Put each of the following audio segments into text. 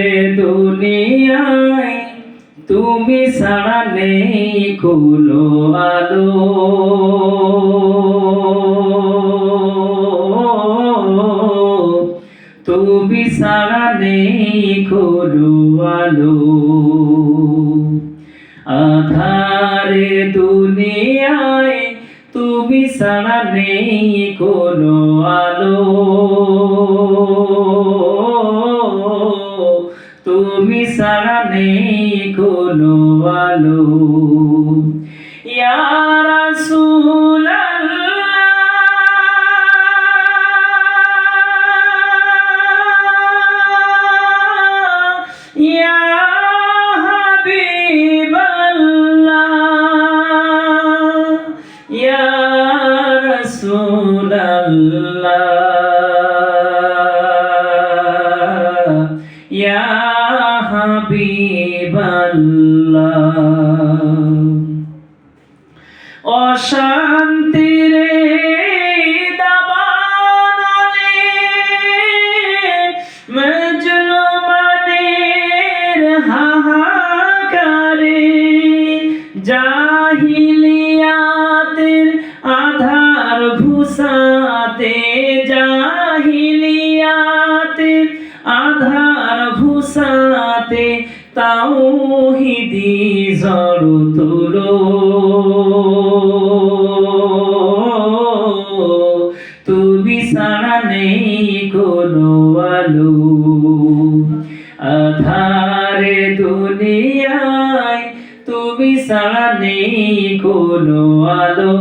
রে দুনিয়ায় তুমি ছাড়া নেই কোনো আলো। তুমি ছাড়া নেই কোনো আলো। আধারে দুনিয়ায় তুমি ছাড়া নেই কোনো আলো। তুমি ছাড়া নেই কোনো আলো। ইয়া রাসূলাল্লাহ, ইয়া হাবিবাল্লাহ, ইয়া রাসূলাল্লাহ, ইয়া হাবিবাল্লাহ। অশান্তির দাবানলে মজলুমানের হাহাকারে, জাহিলিয়াতের আধার ঘুষাতে, জাহিলিয়াতের আধার ঘুষাতে তাওহীদি ঝড় তোলো। তুমি ছাড়া নেই কোনো আলো। আধারে দুনিয়ায় তুমি ছাড়া নেই কোনো আলো।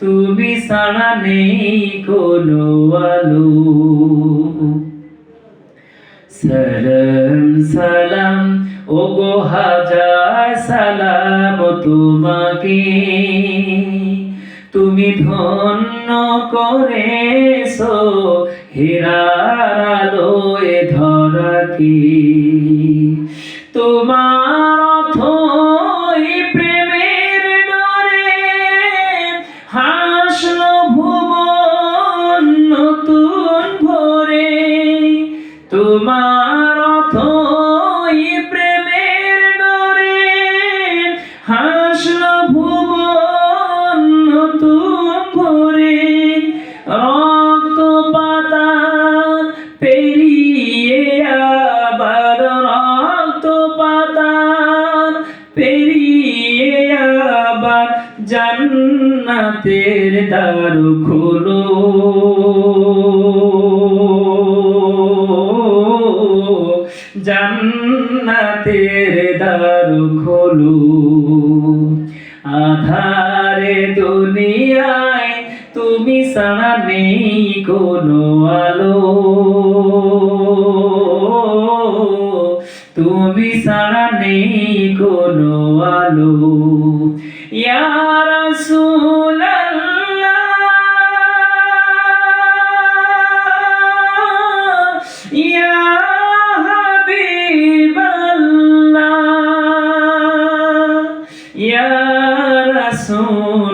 তুমি ছাড়া নেই কোনো আলো। সালাম সালাম ওগো হাজার সালাম তোমাকে, তুমি ধন্য করেছো হীরার আলোয় ধরাকে। তোমার অথই প্রেমের ডোরে হাসলো ভুবন নতুন ভোরে। তোমার অথই প্রেমের ডোরে হাসলো ভুবন নতুন ভোরে। রক্তপাতার পেরিয়ে আবার, রক্তপাতার পেরিয়ে আবার জান্নাতের দ্বার খোলো। জান্নাতের দ্বার খোলো। আধারে দুনিয়ায় তুমি ছাড়া নেই কোনো আলো। তুমি ছাড়া নেই কোনো আলো। ইয়া রাসূলাল্লাহ, ইয়া হাবিবাল্লাহ, ইয়া রাসূল